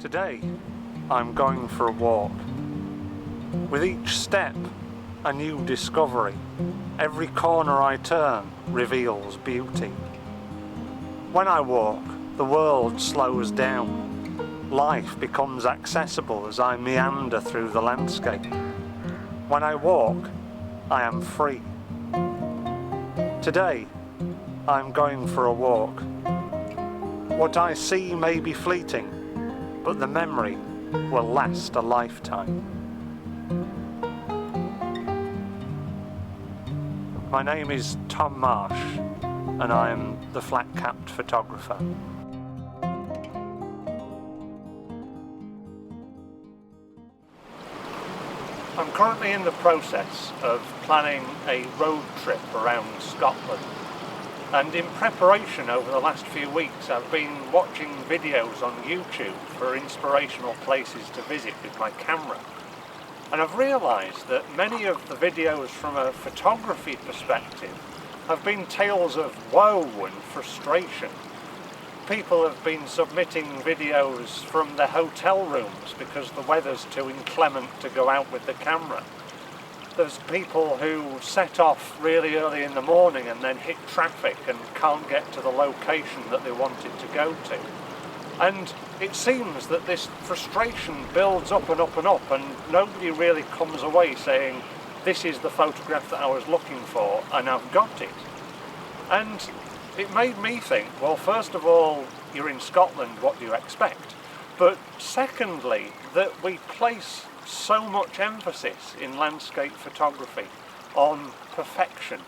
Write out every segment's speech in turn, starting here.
Today, I'm going for a walk. With each step, a new discovery. Every corner I turn reveals beauty. When I walk, the world slows down. Life becomes accessible as I meander through the landscape. When I walk, I am free. Today, I'm going for a walk. What I see may be fleeting, but the memory will last a lifetime. My name is Tom Marsh, and I am the flat-capped photographer. I'm currently in the process of planning a road trip around Scotland. And in preparation over the last few weeks, I've been watching videos on YouTube for inspirational places to visit with my camera. And I've realised that many of the videos from a photography perspective have been tales of woe and frustration. People have been submitting videos from their hotel rooms because the weather's too inclement to go out with the camera. There's people who set off really early in the morning and then hit traffic and can't get to the location that they wanted to go to. And it seems that this frustration builds up and up and up, and nobody really comes away saying, this is the photograph that I was looking for and I've got it. And it made me think, well, first of all, you're in Scotland, what do you expect? But secondly, that we place so much emphasis in landscape photography on perfection,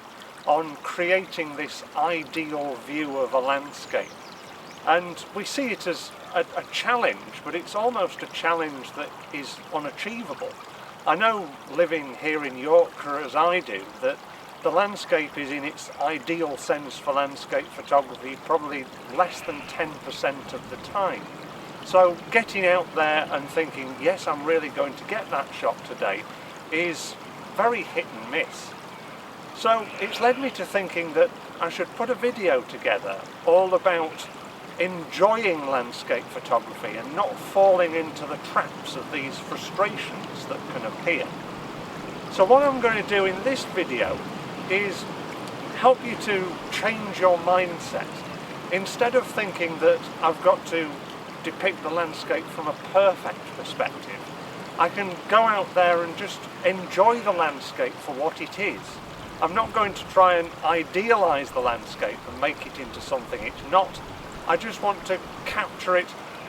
on creating this ideal view of a landscape. And we see it as a challenge, but it's almost a challenge that is unachievable. I know, living here in Yorkshire as I do, that the landscape is in its ideal sense for landscape photography probably less than 10% of the time. So getting out there and thinking, yes, I'm really going to get that shot today, is very hit and miss. So it's led me to thinking that I should put a video together all about enjoying landscape photography and not falling into the traps of these frustrations that can appear. So what I'm going to do in this video is help you to change your mindset. Instead of thinking that I've got to depict the landscape from a perfect perspective, I can go out there and just enjoy the landscape for what it is. I'm not going to try and idealise the landscape and make it into something it's not. I just want to capture it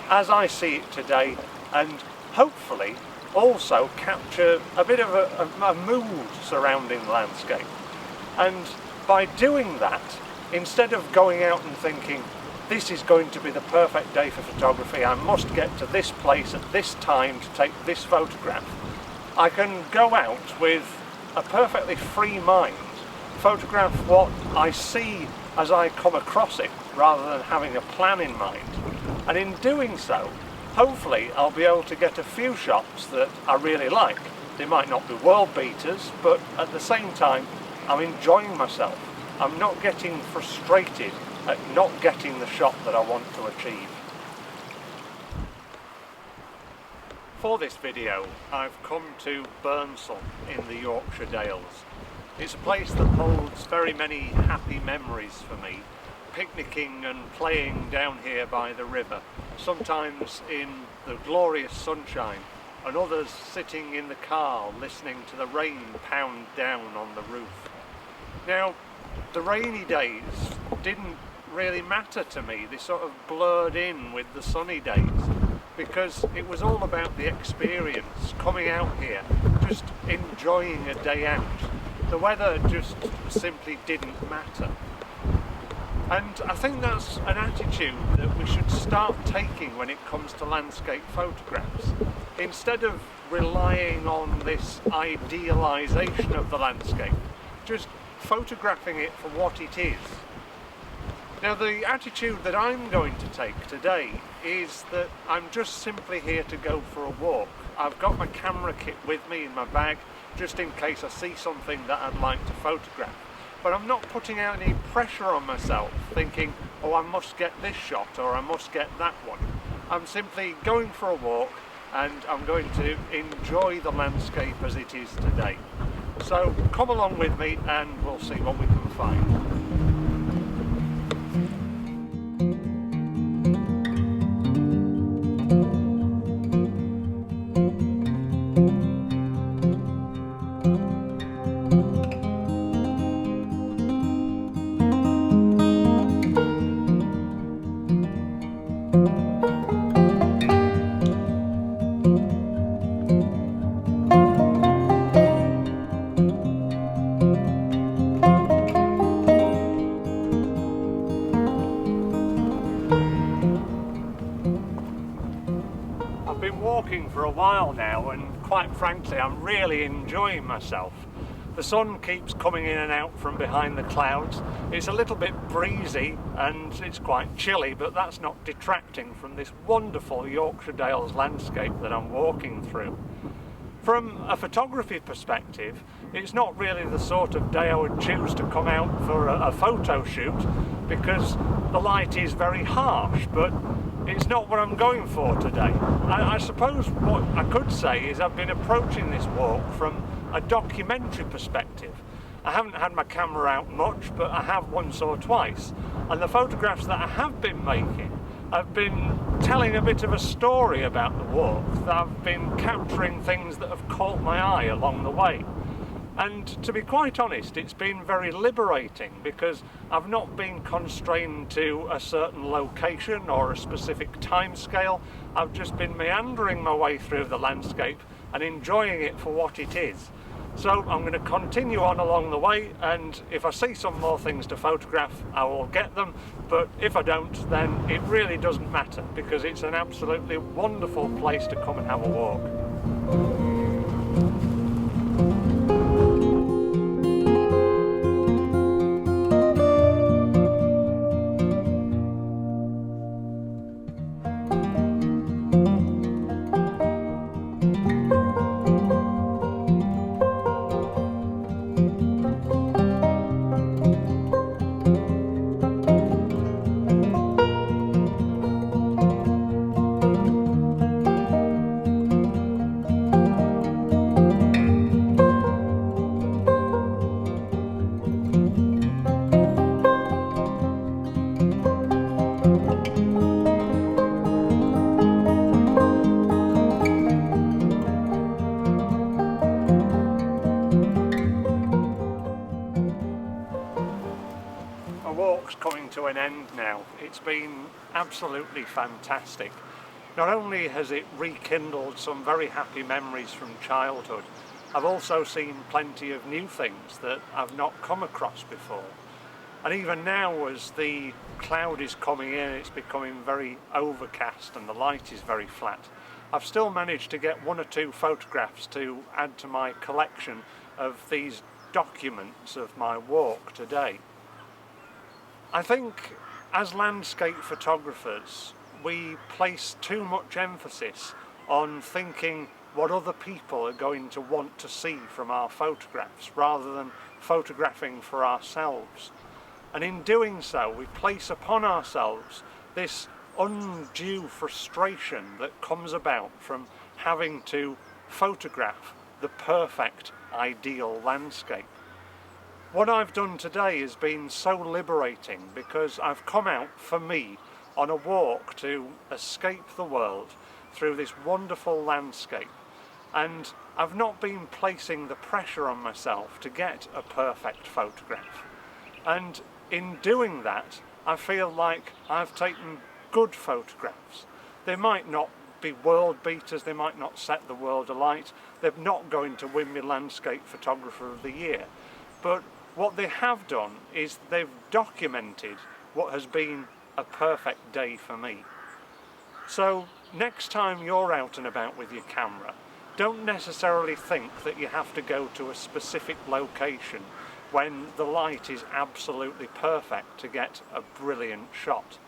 as I see it today, and hopefully also capture a bit of a mood surrounding the landscape. And by doing that, instead of going out and thinking, this is going to be the perfect day for photography, I must get to this place at this time to take this photograph, I can go out with a perfectly free mind, photograph what I see as I come across it, rather than having a plan in mind. And in doing so, hopefully I'll be able to get a few shots that I really like. They might not be world beaters, but at the same time, I'm enjoying myself. I'm not getting frustrated at not getting the shot that I want to achieve. For this video, I've come to Burnsall in the Yorkshire Dales. It's a place that holds very many happy memories for me, picnicking and playing down here by the river, sometimes in the glorious sunshine, and others sitting in the car listening to the rain pound down on the roof. Now, the rainy days didn't really matter to me. They sort of blurred in with the sunny days, because it was all about the experience, coming out here, just enjoying a day out. The weather just simply didn't matter. And I think that's an attitude that we should start taking when it comes to landscape photographs. Instead of relying on this idealisation of the landscape, just photographing it for what it is. Now, the attitude that I'm going to take today is that I'm just simply here to go for a walk. I've got my camera kit with me in my bag, just in case I see something that I'd like to photograph. But I'm not putting out any pressure on myself, thinking, oh, I must get this shot or I must get that one. I'm simply going for a walk and I'm going to enjoy the landscape as it is today. So come along with me and we'll see what we can find. I've been walking for a while now and quite frankly I'm really enjoying myself. The sun keeps coming in and out from behind the clouds. It's a little bit breezy and it's quite chilly, but that's not detracting from this wonderful Yorkshire Dales landscape that I'm walking through. From a photography perspective, it's not really the sort of day I would choose to come out for a photo shoot because the light is very harsh, but it's not what I'm going for today. I suppose what I could say is I've been approaching this walk from a documentary perspective. I haven't had my camera out much, but I have once or twice, and the photographs that I have been making have been telling a bit of a story about the walk. I've been capturing things that have caught my eye along the way. And to be quite honest, it's been very liberating because I've not been constrained to a certain location or a specific time scale. I've just been meandering my way through the landscape and enjoying it for what it is. So I'm going to continue on along the way, and if I see some more things to photograph, I will get them, but if I don't, then it really doesn't matter because it's an absolutely wonderful place to come and have a walk. My walk's coming to an end now. It's been absolutely fantastic. Not only has it rekindled some very happy memories from childhood, I've also seen plenty of new things that I've not come across before. And even now, as the cloud is coming in, it's becoming very overcast and the light is very flat. I've still managed to get one or two photographs to add to my collection of these documents of my walk today. I think as landscape photographers, we place too much emphasis on thinking what other people are going to want to see from our photographs rather than photographing for ourselves. And in doing so, we place upon ourselves this undue frustration that comes about from having to photograph the perfect, ideal landscape. What I've done today has been so liberating because I've come out, for me, on a walk to escape the world through this wonderful landscape, and I've not been placing the pressure on myself to get a perfect photograph. And in doing that, I feel like I've taken good photographs. They might not be world beaters, they might not set the world alight, they're not going to win me Landscape Photographer of the Year, but what they have done is they've documented what has been a perfect day for me. So next time you're out and about with your camera, don't necessarily think that you have to go to a specific location when the light is absolutely perfect to get a brilliant shot.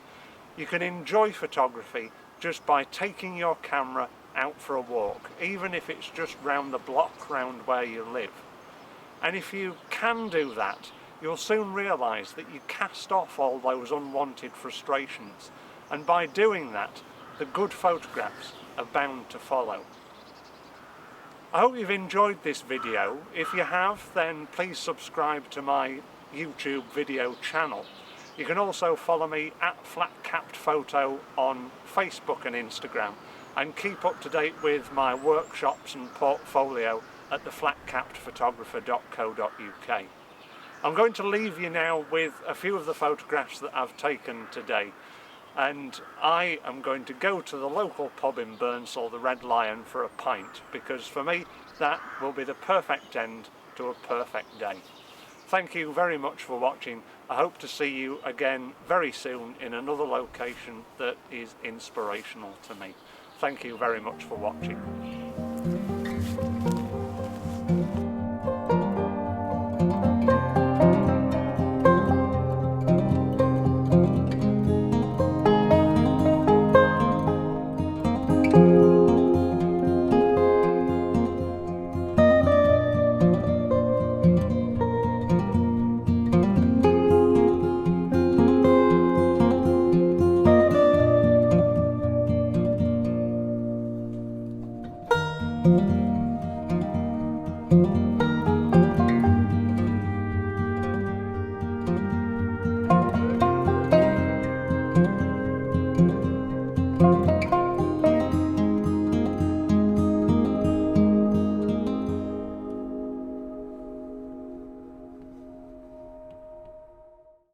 You can enjoy photography just by taking your camera out for a walk, even if it's just round the block round where you live. And if you can do that, you'll soon realise that you cast off all those unwanted frustrations, and by doing that the good photographs are bound to follow. I hope you've enjoyed this video. If you have, then please subscribe to my YouTube video channel. You can also follow me at FlatCappedPhoto on Facebook and Instagram, and keep up to date with my workshops and portfolio at theflatcappedphotographer.co.uk. I'm going to leave you now with a few of the photographs that I've taken today, and I am going to go to the local pub in Burnsall, the Red Lion, for a pint, because for me that will be the perfect end to a perfect day. Thank you very much for watching. I hope to see you again very soon in another location that is inspirational to me. Thank you very much for watching.